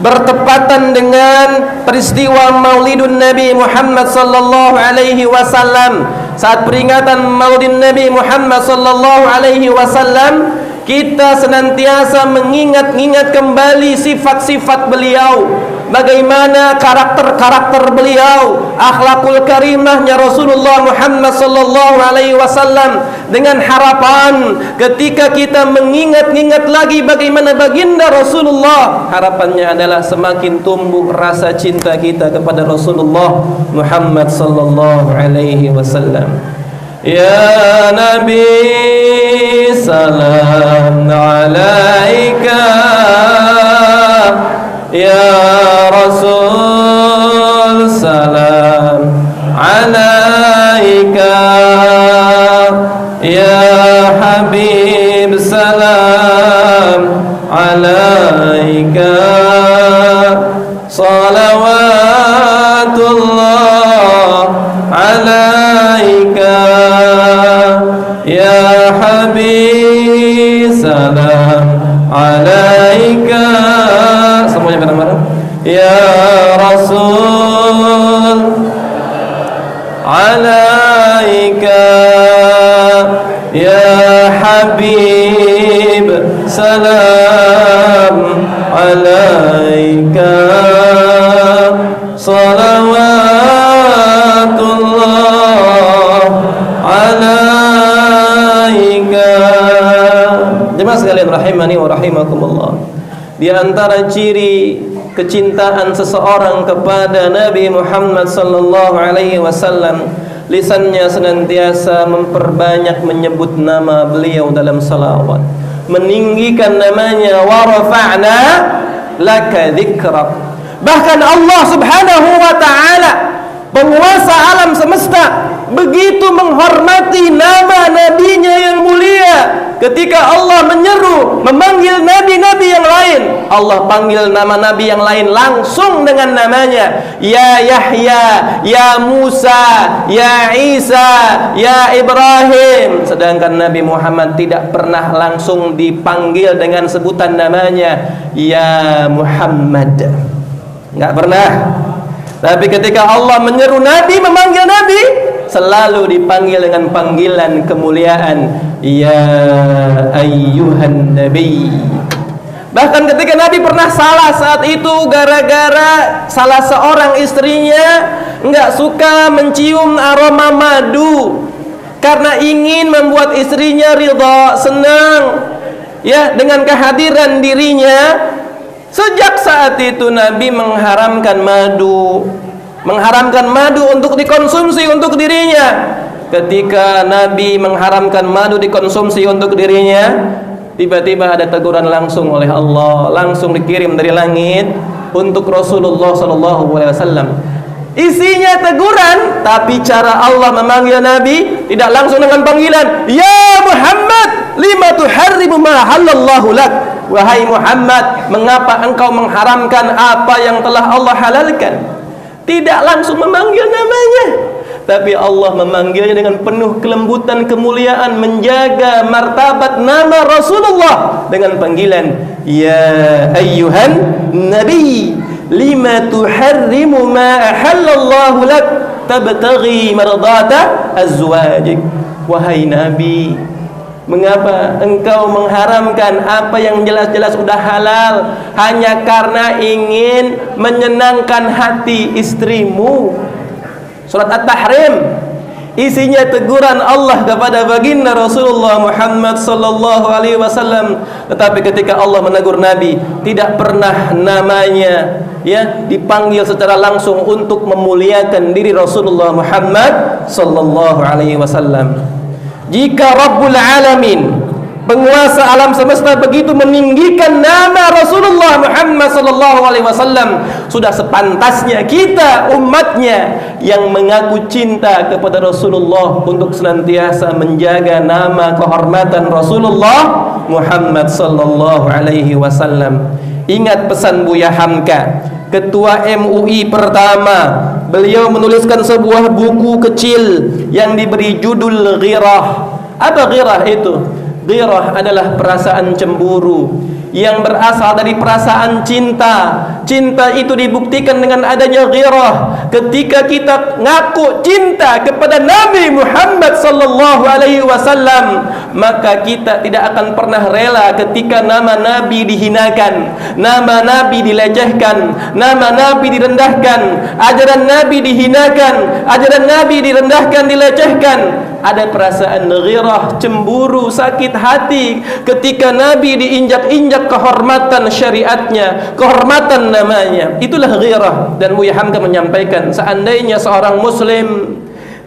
bertepatan dengan peristiwa Maulidun Nabi Muhammad sallallahu alaihi wasallam, saat peringatan Maulidin Nabi Muhammad sallallahu alaihi wasallam, kita senantiasa mengingat-ingat kembali sifat-sifat beliau, bagaimana karakter-karakter beliau, akhlakul karimahnya Rasulullah Muhammad sallallahu alaihi wasallam, dengan harapan ketika kita mengingat-ingat lagi bagaimana baginda Rasulullah, harapannya adalah semakin tumbuh rasa cinta kita kepada Rasulullah Muhammad sallallahu alaihi wasallam. Ya Nabi salam alaika, ya Rasul salam alaika, ya Habib salam alaika, salawatullah alaika, ya Habib salam alaika. Semuanya bareng-bareng. Ya Rasul alaika, ya Habib salam alaika, salawatullah alaika. Jemaah sekalian rahimani wa rahimakumullah, di antara ciri kecintaan seseorang kepada Nabi Muhammad sallallahu alaihi wasallam, lisannya senantiasa memperbanyak menyebut nama beliau dalam salawat, meninggikan namanya, wa rafa'na laka dzikrak. Bahkan Allah Subhanahu wa taala penguasa alam semesta, begitu menghormati nama nabinya yang mulia. Ketika Allah menyeru, memanggil nabi-nabi yang lain, Allah panggil nama nabi yang lain langsung dengan namanya. Ya Yahya, ya Musa, ya Isa, ya Ibrahim. Sedangkan Nabi Muhammad tidak pernah langsung dipanggil dengan sebutan namanya, ya Muhammad. Enggak pernah. Tapi ketika Allah menyeru Nabi, memanggil Nabi, selalu dipanggil dengan panggilan kemuliaan, ya ayyuhan nabi. Bahkan ketika Nabi pernah salah saat itu gara-gara salah seorang istrinya enggak suka mencium aroma madu, karena ingin membuat istrinya ridha, senang ya dengan kehadiran dirinya. Sejak saat itu Nabi mengharamkan madu untuk dikonsumsi untuk dirinya. Ketika Nabi mengharamkan madu dikonsumsi untuk dirinya, tiba-tiba ada teguran langsung oleh Allah, langsung dikirim dari langit untuk Rasulullah SAW. Isinya teguran, tapi cara Allah memanggil Nabi tidak langsung dengan panggilan, ya Muhammad, lima tuharrimu ma halallahu lak. Wahai Muhammad, mengapa engkau mengharamkan apa yang telah Allah halalkan? Tidak langsung memanggil namanya, tapi Allah memanggilnya dengan penuh kelembutan, kemuliaan, menjaga martabat nama Rasulullah dengan panggilan, ya ayyuhan nabi, lima tuharrimu ma ahallallahu lak tabtaghi mardata azwajik. Wahai Nabi, mengapa engkau mengharamkan apa yang jelas-jelas sudah halal hanya karena ingin menyenangkan hati istrimu? Surat At-Tahrim isinya teguran Allah kepada baginda Rasulullah Muhammad sallallahu alaihi wasallam. Tetapi ketika Allah menegur Nabi, tidak pernah namanya ya dipanggil secara langsung untuk memuliakan diri Rasulullah Muhammad sallallahu alaihi wasallam. Jika Rabbul Alamin, penguasa alam semesta, begitu meninggikan nama Rasulullah Muhammad SAW, sudah sepantasnya kita umatnya yang mengaku cinta kepada Rasulullah untuk senantiasa menjaga nama kehormatan Rasulullah Muhammad SAW. Ingat pesan Buya Hamka, Ketua MUI pertama. Beliau menuliskan sebuah buku kecil yang diberi judul Ghirah. Apa ghirah itu? Ghirah adalah perasaan cemburu yang berasal dari perasaan cinta. Cinta itu dibuktikan dengan adanya ghirah. Ketika kita ngaku cinta kepada Nabi Muhammad sallallahu alaihi wasallam, maka kita tidak akan pernah rela ketika nama Nabi dihinakan, nama Nabi dilecehkan, nama Nabi direndahkan, ajaran Nabi dihinakan, ajaran Nabi direndahkan, dilecehkan. Ada perasaan ghirah, cemburu, sakit hati ketika Nabi diinjak-injak kehormatan syariatnya, kehormatan namanya. Itulah ghirah. Dan Buya Hamka menyampaikan, seandainya seorang muslim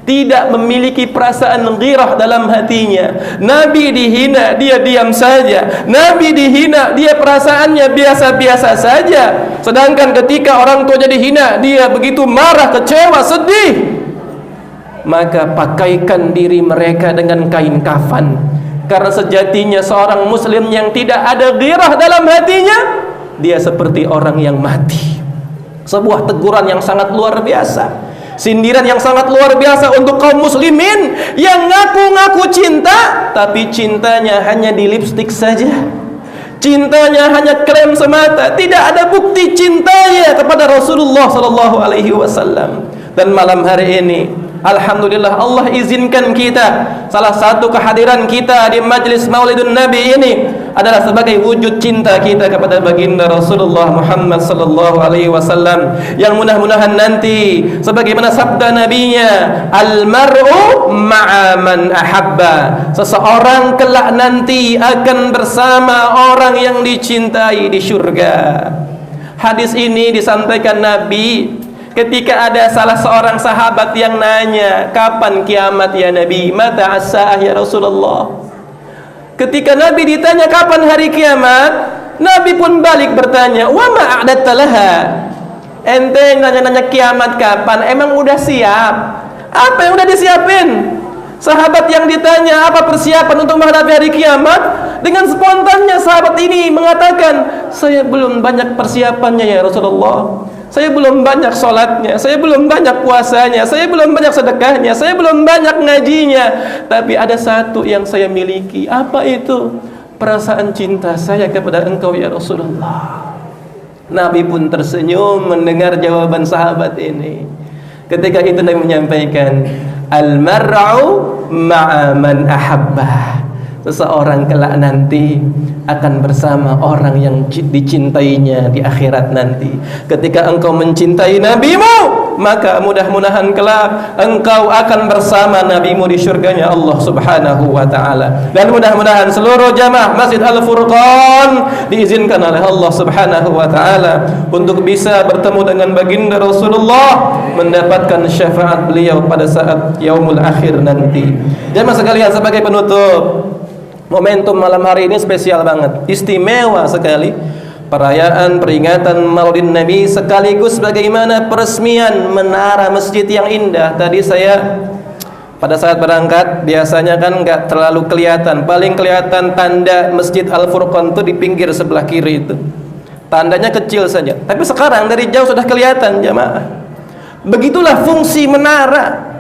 tidak memiliki perasaan ghirah dalam hatinya, Nabi dihina, dia diam saja. Nabi dihina, dia perasaannya biasa-biasa saja. Sedangkan ketika orang tuanya dihina, dia begitu marah, kecewa, sedih. Maka pakaikan diri mereka dengan kain kafan. Karena sejatinya seorang muslim yang tidak ada ghirah dalam hatinya, dia seperti orang yang mati. Sebuah teguran yang sangat luar biasa, sindiran yang sangat luar biasa untuk kaum muslimin yang ngaku-ngaku cinta, tapi cintanya hanya di lipstik saja, cintanya hanya klaim semata, tidak ada bukti cintanya kepada Rasulullah sallallahu alaihi wasallam. Dan malam hari ini, alhamdulillah, Allah izinkan kita, salah satu kehadiran kita di majlis Maulidun Nabi ini adalah sebagai wujud cinta kita kepada baginda Rasulullah Muhammad sallallahu alaihi wasallam, yang mudah-mudahan nanti sebagaimana sabda nabinya, al-mar'u ma'a man ahabba, seseorang kelak nanti akan bersama orang yang dicintai di syurga. Hadis ini disampaikan Nabi ketika ada salah seorang sahabat yang nanya, kapan kiamat ya Nabi? Mata as-sa'ah ya Rasulullah. Ketika Nabi ditanya kapan hari kiamat, Nabi pun balik bertanya, wa ma a'datta laha? Ente nanya-nanya kiamat kapan, emang udah siap? Apa yang udah disiapin? Sahabat yang ditanya apa persiapan untuk menghadapi hari kiamat, dengan spontannya sahabat ini mengatakan, saya belum banyak persiapannya ya Rasulullah. Saya belum banyak sholatnya, saya belum banyak puasanya, saya belum banyak sedekahnya, saya belum banyak ngajinya. Tapi ada satu yang saya miliki. Apa itu? Perasaan cinta saya kepada engkau ya Rasulullah. Nabi pun tersenyum mendengar jawaban sahabat ini. Ketika itu Nabi menyampaikan, al-mar'u ma'a man ahabbah. Seseorang kelak nanti akan bersama orang yang dicintainya di akhirat nanti. Ketika engkau mencintai nabimu, maka mudah-mudahan kelak engkau akan bersama nabimu di syurganya Allah subhanahu wa ta'ala. Dan mudah-mudahan seluruh jamaah Masjid Al-Furqan diizinkan oleh Allah subhanahu wa ta'ala untuk bisa bertemu dengan baginda Rasulullah, mendapatkan syafaat beliau pada saat yaumul akhir nanti. Jamaah sekalian, sebagai penutup, momentum malam hari ini spesial banget, istimewa sekali. Perayaan peringatan Maulid Nabi sekaligus bagaimana peresmian menara masjid yang indah. Tadi saya pada saat berangkat biasanya kan nggak terlalu kelihatan, paling kelihatan tanda Masjid Al-Furqan itu di pinggir sebelah kiri itu, tandanya kecil saja. Tapi sekarang dari jauh sudah kelihatan jamaah. Begitulah fungsi menara.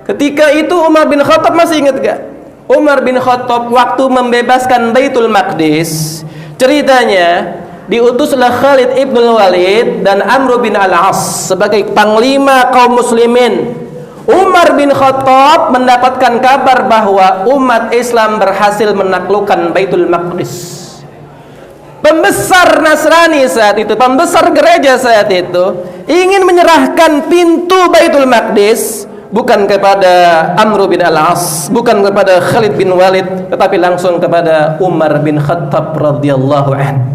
Ketika itu Umar bin Khattab, masih ingat gak? Umar bin Khattab waktu membebaskan Baitul Maqdis, ceritanya diutuslah Khalid ibn Walid dan Amr bin Al-As sebagai panglima kaum muslimin. Umar bin Khattab mendapatkan kabar bahwa umat Islam berhasil menaklukkan Baitul Maqdis. Pembesar Nasrani saat itu, pembesar gereja saat itu, ingin menyerahkan pintu Baitul Maqdis bukan kepada Amr bin Al-As, bukan kepada Khalid bin Walid, tetapi langsung kepada Umar bin Khattab radhiyallahu anhu.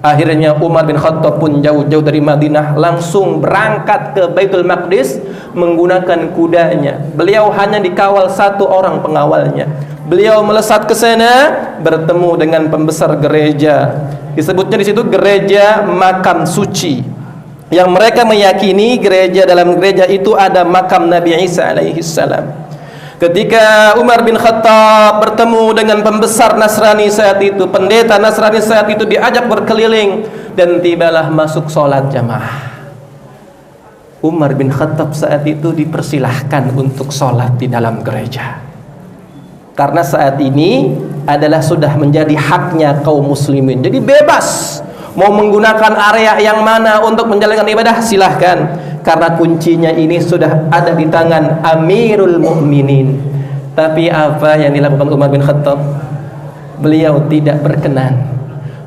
Akhirnya Umar bin Khattab pun jauh-jauh dari Madinah langsung berangkat ke Baitul Maqdis menggunakan kudanya. Beliau hanya dikawal satu orang pengawalnya. Beliau melesat ke sana bertemu dengan pembesar gereja. Disebutnya di situ gereja makam suci. Yang mereka meyakini dalam gereja itu ada makam Nabi Isa alaihi salam. Ketika Umar bin Khattab bertemu dengan pembesar Nasrani saat itu, pendeta Nasrani saat itu diajak berkeliling dan tibalah masuk sholat jamaah. Umar bin Khattab saat itu dipersilahkan untuk sholat di dalam gereja. Karena saat ini adalah sudah menjadi haknya kaum muslimin. Jadi bebas. Mau menggunakan area yang mana untuk menjalankan ibadah silahkan, karena kuncinya ini sudah ada di tangan Amirul Mukminin. Tapi apa yang dilakukan Umar bin Khattab? Beliau tidak berkenan.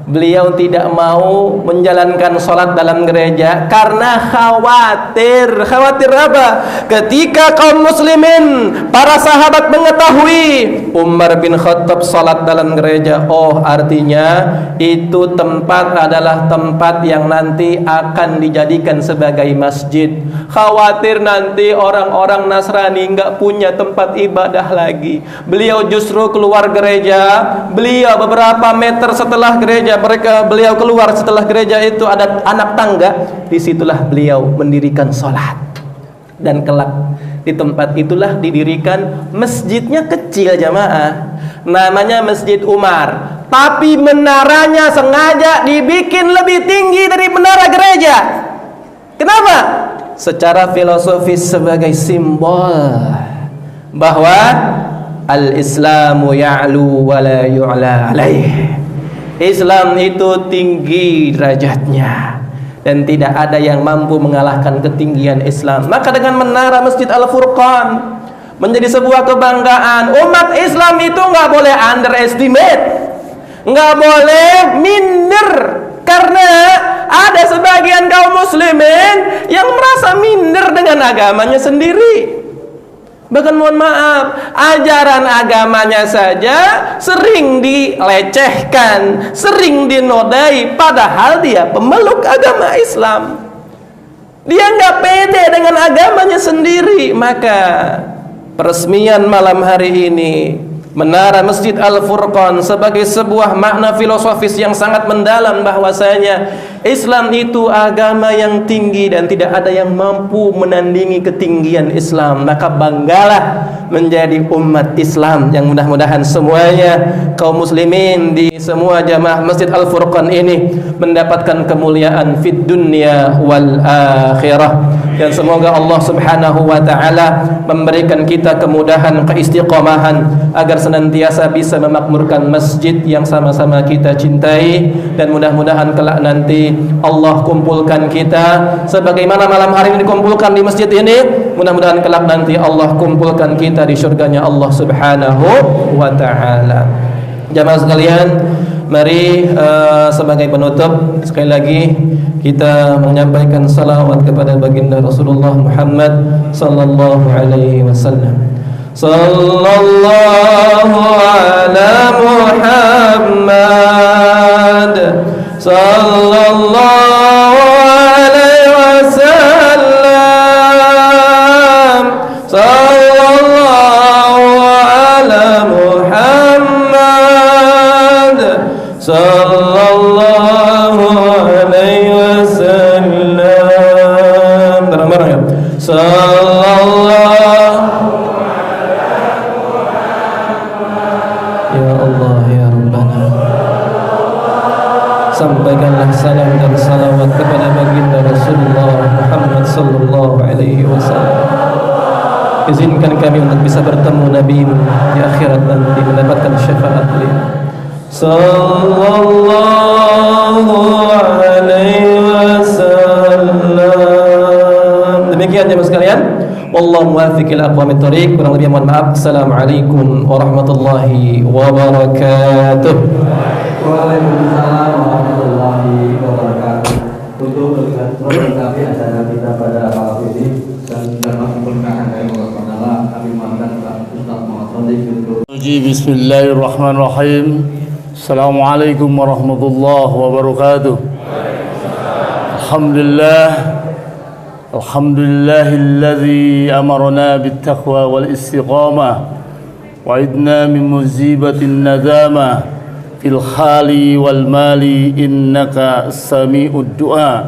Beliau tidak mau menjalankan sholat dalam gereja karena khawatir. Khawatir apa? Ketika kaum muslimin, para sahabat mengetahui Umar bin Khattab sholat dalam gereja, oh artinya itu tempat adalah tempat yang nanti akan dijadikan sebagai masjid. Khawatir nanti orang-orang Nasrani nggak punya tempat ibadah lagi. Beliau justru keluar gereja. Beliau beberapa meter setelah gereja, beliau keluar setelah gereja itu ada anak tangga, disitulah beliau mendirikan sholat. Dan kelak di tempat itulah didirikan masjidnya, kecil jamaah, namanya Masjid Umar, tapi menaranya sengaja dibikin lebih tinggi dari menara gereja. Kenapa? Secara filosofis sebagai simbol bahwa al-Islamu ya'lu wa la yu'la alaih. Islam itu tinggi derajatnya dan tidak ada yang mampu mengalahkan ketinggian Islam. Maka dengan menara Masjid Al-Furqan menjadi sebuah kebanggaan. Umat Islam itu nggak boleh underestimate, nggak boleh minder, karena ada sebagian kaum muslimin yang merasa minder dengan agamanya sendiri. Bahkan mohon maaf, ajaran agamanya saja sering dilecehkan, sering dinodai, padahal dia pemeluk agama Islam. Dia nggak pede dengan agamanya sendiri. Maka peresmian malam hari ini Menara Masjid Al-Furqan sebagai sebuah makna filosofis yang sangat mendalam, bahwasanya Islam itu agama yang tinggi dan tidak ada yang mampu menandingi ketinggian Islam. Maka banggalah menjadi umat Islam, yang mudah-mudahan semuanya kaum muslimin di semua jamaah Masjid Al-Furqan ini mendapatkan kemuliaan fid dunya wal akhirah. Dan semoga Allah Subhanahu wa taala memberikan kita kemudahan, keistiqomahan agar senantiasa bisa memakmurkan masjid yang sama-sama kita cintai, dan mudah-mudahan kelak nanti Allah kumpulkan kita sebagaimana malam hari ini dikumpulkan di masjid ini. Mudah-mudahan kelak nanti Allah kumpulkan kita di surganya Allah Subhanahu wa taala. Jamaah sekalian, mari sebagai penutup sekali lagi kita menyampaikan salawat kepada baginda Rasulullah Muhammad sallallahu alaihi wasallam. Sallallahu ala Muhammad sallallahu alaihi wasallam. Sallallahu ala Muhammad sallallahu alaihi wasallam. Bareng-bareng ya. Sallallahu. Ya Allah ya Rabbana, sampaikanlah salam dan salawat kepada baginda Rasulullah Muhammad sallallahu alaihi wasallam. Izinkan kami untuk bisa bertemu Nabi di akhirat nanti, mendapatkan syafaat beliau. Sallallahu alaihi wasallam. Demikian jemaah sekalian, wallahu muwaffiq ila aqwamit thoriq. Kurang lebih mohon maaf. Assalamualaikum warahmatullahi wabarakatuh. Waalaikumsalam warahmatullahi wabarakatuh. Untuk melengkapi acara kita pada malam ini dan dalam keberkahan dari Allah Taala, kami mohonkan Pak Ustaz Muhammad Shadiq untuk Bismillahirrahmanirrahim. Assalamualaikum warahmatullahi wabarakatuh. Alhamdulillahilladzi amarna bittaqwa wal istiqamah wa idna min musibatin nadamah fil khali wal mali innaka sami'ud du'a.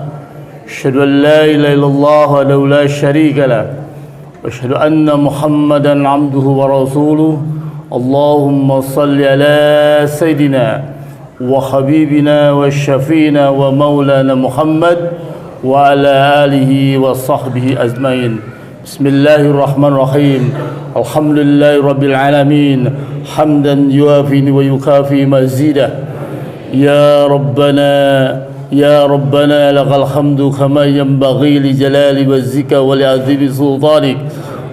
Asyhadu an la ilaha illallah wa la syarika lah wa asyhadu anna Muhammadan abduhu wa rasuluh. Allahumma salli ala sayyidina wa habibina wa syafiina wa maulana Muhammad wa ala alihi wa sahbihi ajmain. Bismillahirrahmanirrahim. Alhamdulillahi rabbil alamin, hamdan yuafi wa yukafi mazidah. Ya Rabbana lakal hamdu kama yanbaghi li jalali wajhika wa li azimi sultanik.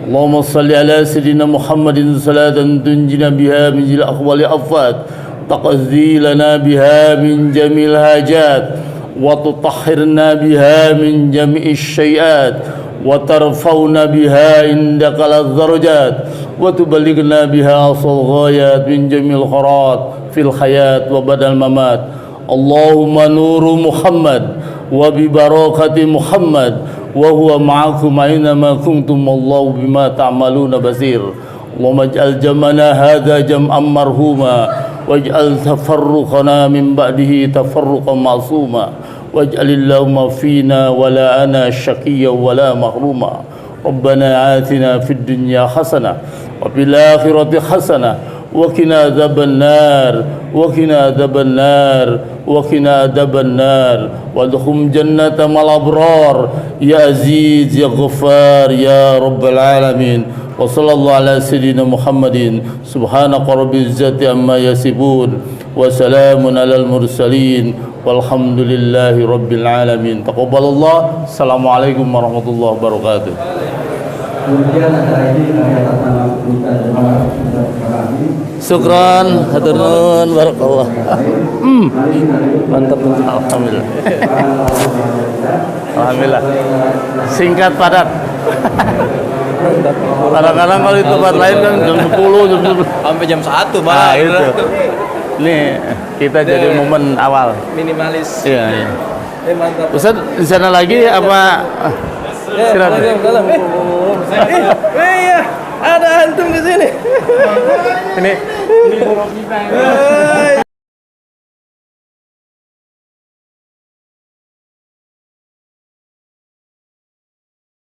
Allahumma salli ala sayyidina Muhammadin salatan tunjina biha min jil akhwali afat, taqzi lana biha min jamil hajat, wa tutahhirna biha min jami'i syai'at, wa tarfa'una biha indaka al-darajat, wa tuballighna biha asal ghayat min jamil kharat fil hayat wa badal mamat. Allahumma nuru Muhammad wa bi barakati Muhammad wa huwa ma'akum aynama kuntum wallahu bima ta'maluna basir. Allahumma ij'al jam'ana hadha jam'an marhuma waj'al tafarruqana min ba'dihi tafarruqan ma'suma waj'alillahumma fina wala ana syaqiyya wala mahruma. Rabbana atina fid dunya hasanah wa fil akhirati hasanah wa qina adzabannar wa qina adzabannar wa qina adzabannar wadkhum jannata mal abrar ya aziz ya ghaffar ya rabbal alamin. Wa sallallahu ala sayyidina Muhammadin subhanaka rabbil izzati amma yasifun wa salamun alal mursalin walhamdulillahi rabbil alamin. Taqabbalallah. Assalamualaikum warahmatullahi wabarakatuh. kemudian acara ini kami atas nama Duta Jemaah kami. Syukran, hatur nuhun, barakallah. Mantap. Alhamdulillah. Alhamdulillah. Singkat padat. Kadang-kadang kalau di tempat lain kan jam 10, jam 11. Sampai jam 1 Nah, malah. itu. Ini kita jadi momen awal. Minimalis. Iya, iya. Mantap. Ustaz di sana lagi apa? Silakan. Dalam. Iya, ada antum ke sini. Ini buruk kita.